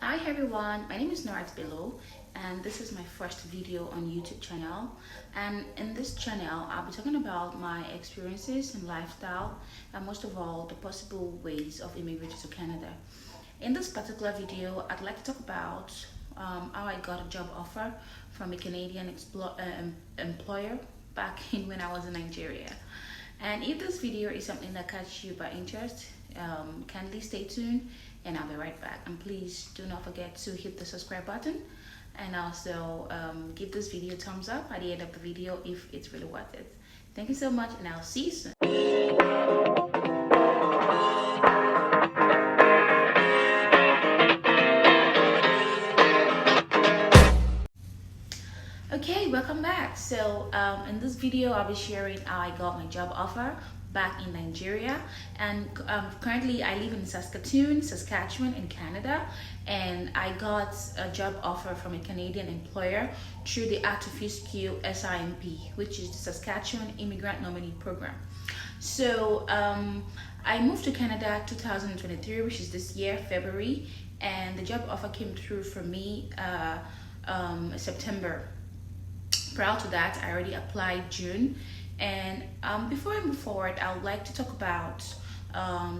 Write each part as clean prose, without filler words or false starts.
Hi everyone, my name is Norat Bello and this is my first video on YouTube channel, and in this channel I'll be talking about my experiences and lifestyle, and most of all the possible ways of immigrating to Canada. In this particular video I'd like to talk about how I got a job offer from a Canadian employer back in when I was in Nigeria. And if this video is something that catches you by interest, kindly stay tuned and I'll be right back. And please do not forget to hit the subscribe button and also give this video a thumbs up at the end of the video if it's really worth it. Thank you so much and I'll see you soon. Okay, welcome back. So in this video I'll be sharing how I got my job offer back in Nigeria, and currently I live in Saskatchewan in Canada, and I got a job offer from a Canadian employer through the Act of Fiscal SIMP, which is the Saskatchewan Immigrant Nominee Program. So I moved to Canada 2023, which is this year, February, and the job offer came through for me September. Prior to that, I already applied June. And before I move forward, I would like to talk about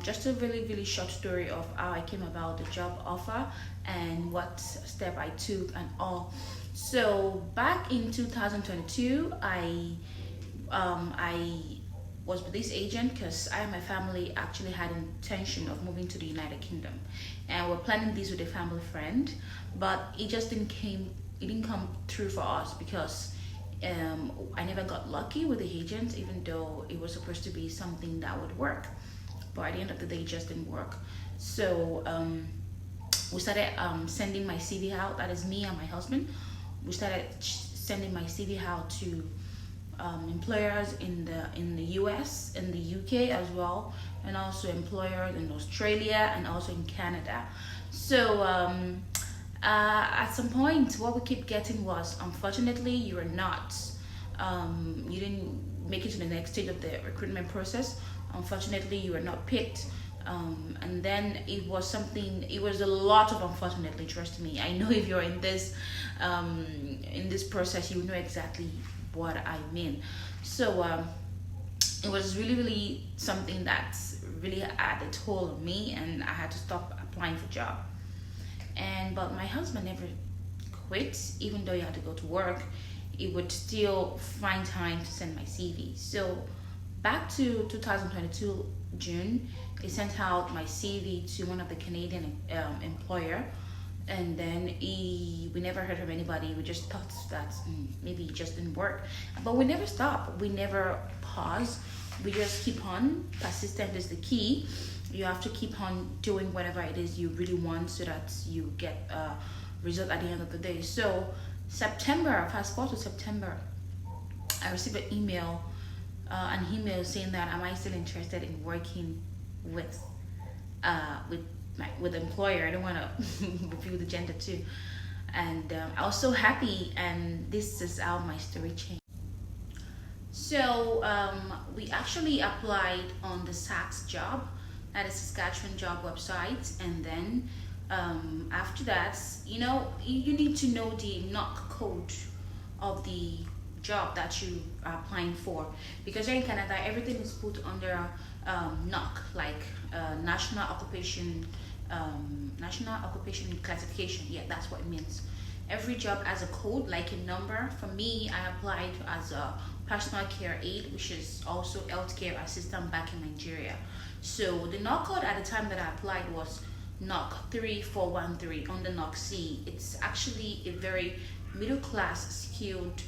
just a really short story of how I came about the job offer and what step I took and all. So back in 2022, I was with this agent because I and my family actually had intention of moving to the United Kingdom, and we're planning this with a family friend, but it just didn't come through for us because I never got lucky with the agent, even though it was supposed to be something that would work. But at the end of the day, it just didn't work. So we started sending my CV out. That is me and my husband. We started sending my CV out to employers in the US, in the UK as well, and also employers in Australia and also in Canada. So at some point what we keep getting was, unfortunately you didn't make it to the next stage of the recruitment process, unfortunately you were not picked, and then it was a lot of unfortunately, trust me. I know if you're in this process you know exactly what I mean. So it was really something that really had a toll on me, and I had to stop applying for job. But my husband never quit. Even though he had to go to work, he would still find time to send my CV. So back to 2022 June, he sent out my CV to one of the Canadian employer, and then we never heard from anybody. We just thought that maybe it just didn't work, but we never stop, we never pause, we just keep on. Persistent is the key. You have to keep on doing whatever it is you really want so that you get a result at the end of the day. So September, fast forward to September, I received an email saying that am I still interested in working with the employer. I don't want to reveal the gender too. And I was so happy, and this is how my story changed. So we actually applied on the SACS job, at a Saskatchewan job website, and then after that, you need to know the NOC code of the job that you are applying for, because here in Canada everything is put under NOC, like national occupation classification. Yeah, that's what it means. Every job has a code, like a number. For me, I applied as a personal care aide, which is also healthcare assistant back in Nigeria. So the NOC code at the time that I applied was NOC 3413 on the NOC C. It's actually a very middle class skilled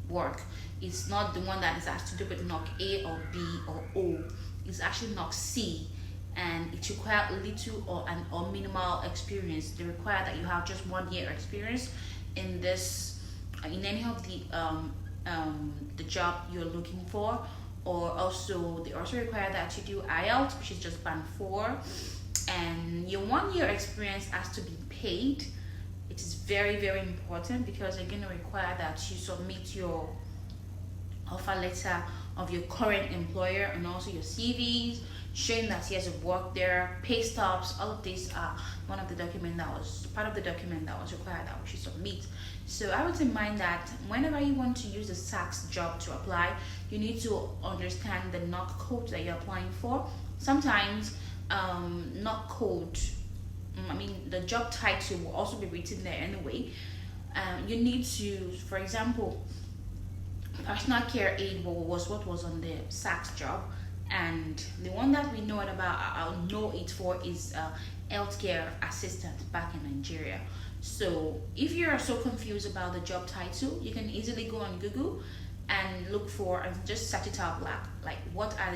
work. It's not the one that has to do with NOC A or B or O. It's actually NOC C, and it requires little or minimal experience. They require that you have just 1 year experience in any of the job you're looking for, or also they also require that you do IELTS, which is just band 4, and your 1 year experience has to be paid. It is very important because they're going to require that you submit your offer letter of your current employer and also your CVs, showing that yes, you've worked there, pay stubs, all of these are one of the document that was part of the document that was required that we should submit. So I would remind that whenever you want to use the SACS job to apply, you need to understand the NOC code that you're applying for. Sometimes NOC code, I mean the job title will also be written there anyway. You need to, for example, personal care aid was what was on the SACS job, and the one that we know it about, I'll know it for, is healthcare assistant back in Nigeria. So if you're so confused about the job title, you can easily go on Google and look for and just search it out, like what are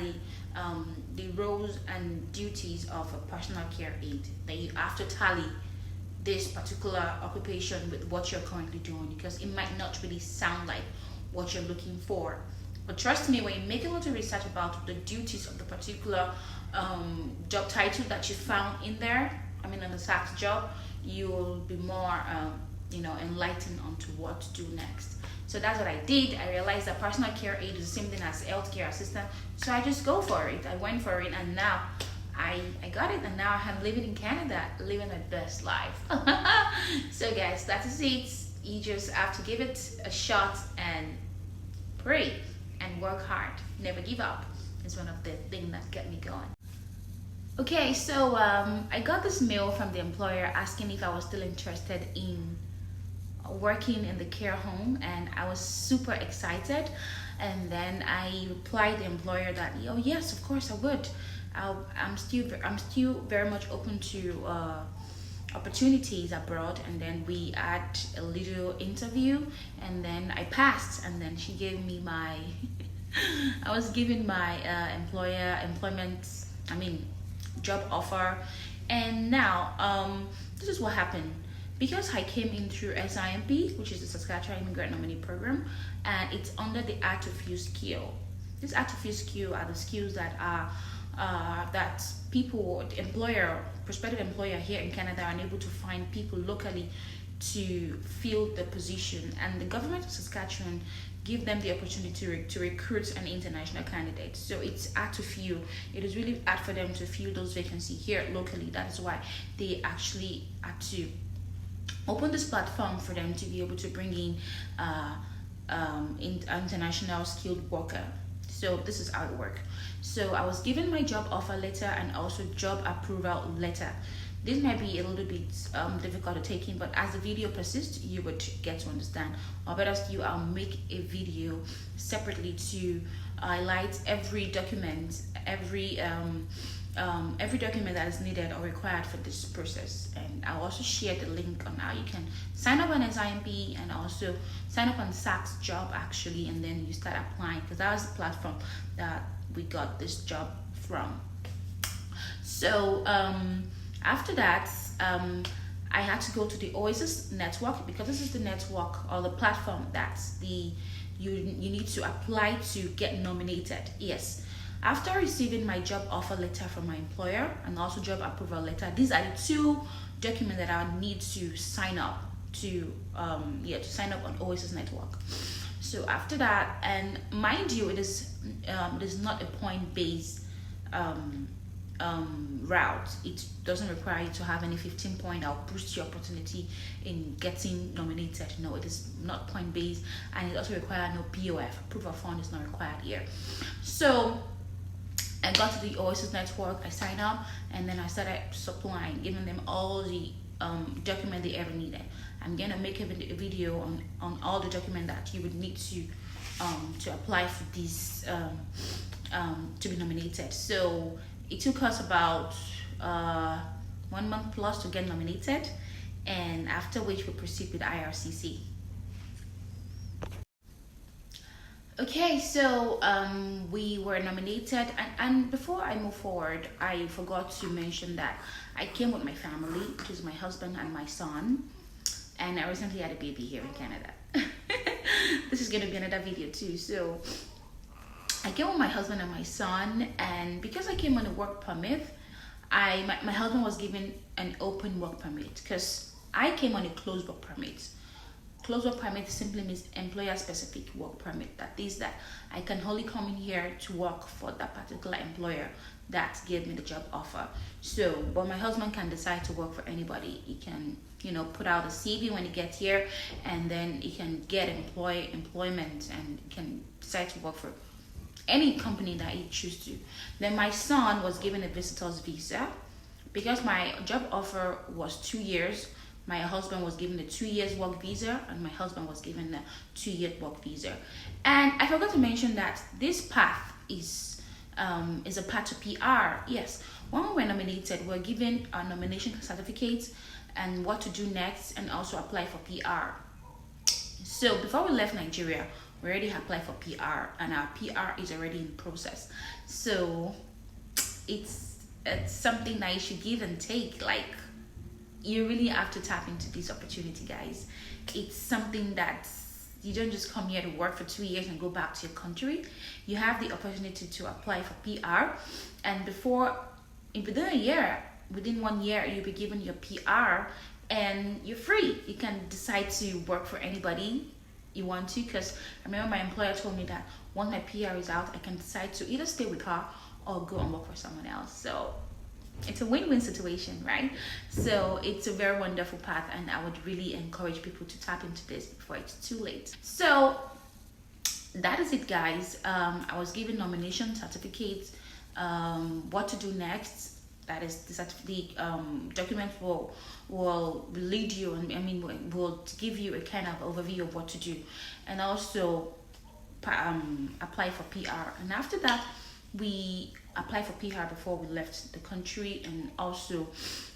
the roles and duties of a personal care aid. Then you have to tally this particular occupation with what you're currently doing, because it might not really sound like what you're looking for. But trust me, when you make a little research about the duties of the particular job title that you found in there, I mean on the SACS job, you'll be more enlightened onto what to do next. So that's what I did. I realized that personal care aid is the same thing as healthcare assistant, so I just go for it. I went for it, and now I got it, and now I'm living in Canada, living my best life. So guys, that is it. You just have to give it a shot and pray and work hard. Never give up is one of the things that get me going. Okay, so I got this mail from the employer asking if I was still interested in working in the care home, and I was super excited. And then I replied the employer that, oh yes, of course I would. I'm still very much open to opportunities abroad. And then we had a little interview, and then I passed, and then she gave me my I was given my job offer. And now this is what happened. Because I came in through SIMP, which is the Saskatchewan Immigrant Nominee Program, and it's under the Art of Few skill. This Art of Few skill are the skills that are that people, prospective employer here in Canada, are unable to find people locally to fill the position, and the government of Saskatchewan give them the opportunity to recruit an international candidate. So it's hard to fill. It is really hard for them to fill those vacancies here locally. That is why they actually had to open this platform for them to be able to bring in international skilled worker. So this is how it works. So I was given my job offer letter and also job approval letter. This might be a little bit difficult to take in, but as the video persists, you would get to understand. Or better still, I'll make a video separately to highlight every document, every document that is needed or required for this process. And I'll also share the link on how you can sign up on SIMP and also sign up on SACS job actually, and then you start applying, because that was the platform that we got this job from. So after that, I had to go to the Oasis network, because this is the network or the platform that's you need to apply to get nominated. Yes. After receiving my job offer letter from my employer and also job approval letter, these are the two documents that I need to sign up to sign up on Oasis network. So after that, and mind you, it is not a point-based route. It doesn't require you to have any 15-point or boost your opportunity in getting nominated. No, it is not point-based, and it also requires no POF. Proof of fund is not required here. So I got to the Oasis network, I signed up, and then I started supplying, giving them all the documents they ever needed. I'm gonna make a video on all the documents that you would need to apply for this to be nominated. So it took us about 1 month plus to get nominated, and after which we proceed with IRCC. Okay, so we were nominated, and before I move forward, I forgot to mention that I came with my family, which is my husband and my son, and I recently had a baby here in Canada. This is going to be another video too. So I came with my husband and my son, and because I came on a work permit, my husband was given an open work permit, because I came on a closed work permit. Closed work permit simply means employer specific work permit. That is that I can only come in here to work for that particular employer that gave me the job offer. So, but my husband can decide to work for anybody. He can, put out a CV when he gets here, and then he can get employment and can decide to work for any company that he chooses to. Then my son was given a visitor's visa because my job offer was 2 years. My husband was given a 2 years work visa, and my husband was given a 2-year work visa. And I forgot to mention that this path is a path to PR. Yes, when we were nominated, we were given our nomination certificates and what to do next, and also apply for PR. So before we left Nigeria, we already applied for PR, and our PR is already in process. So it's something that you should give and take. Like, you really have to tap into this opportunity, guys. It's something that you don't just come here to work for 2 years and go back to your country. You have the opportunity to apply for PR, and within 1 year, you'll be given your PR, and you're free. You can decide to work for anybody you want to, because I remember my employer told me that once my PR is out, I can decide to either stay with her or go and work for someone else. So it's a win-win situation, right? So it's a very wonderful path, and I would really encourage people to tap into this before it's too late. So that is it, guys. I was given nomination certificates, what to do next. That is the document will lead you, and will give you a kind of overview of what to do, and also apply for PR. And after that, we apply for PR before we left the country, and also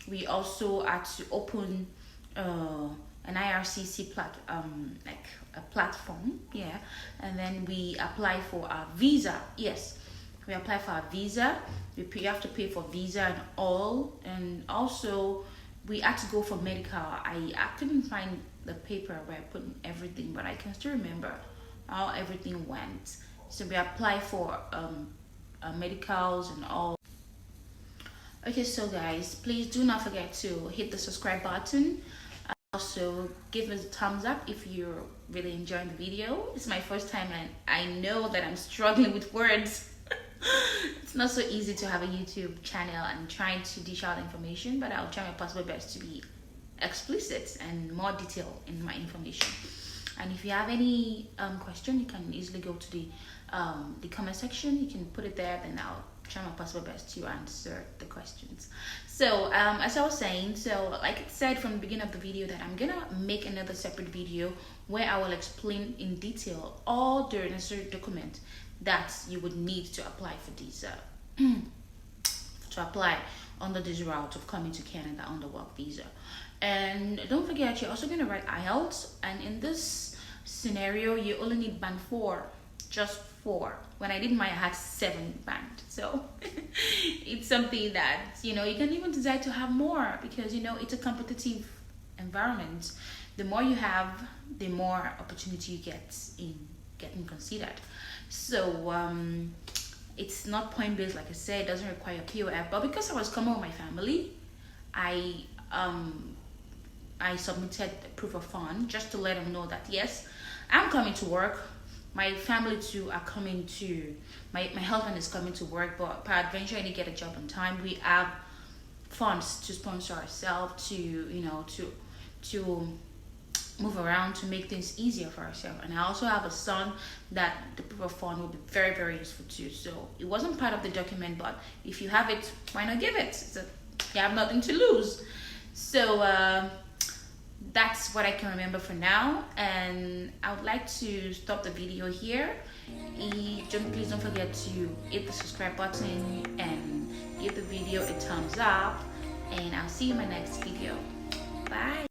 we had to open an IRCC like a platform, yeah, and then we apply for our visa. Yes, we apply for our visa. You have to pay for visa and all, and also we had to go for medical. I couldn't find the paper where I put everything, but I can still remember how everything went. So we apply for medicals and all. Okay, so guys, please do not forget to hit the subscribe button. Also give us a thumbs up if you're really enjoying the video. It's my first time, and I know that I'm struggling with words. It's not so easy to have a YouTube channel and trying to dish out information, but I'll try my possible best to be explicit and more detailed in my information. And if you have any question, you can easily go to the comment section. You can put it there, then I'll try my possible best to answer the questions. So as I was saying, so like I said from the beginning of the video, that I'm gonna make another separate video where I will explain in detail all the necessary documents that you would need to apply for this to apply under this route of coming to Canada on the work visa. And don't forget, you're also going to write IELTS, and in this scenario you only need band 4, just 4. When I did mine, I had 7 band. So it's something that you can even decide to have more, because it's a competitive environment. The more you have, the more opportunity you get in getting considered. So it's not point-based, like I said. It doesn't require POF, but because I was coming with my family, I submitted proof of fund just to let them know that yes, I'm coming to work. My family too are coming to. My husband is coming to work, but peradventure I need to get a job on time. We have funds to sponsor ourselves, to move around, to make things easier for ourselves. And I also have a son that the proof of fund will be very, very useful too. So it wasn't part of the document, but if you have it, why not give it? So you have nothing to lose. So that's what I can remember for now, and I would like to stop the video here. Please don't forget to hit the subscribe button and give the video a thumbs up, and I'll see you in my next video. Bye.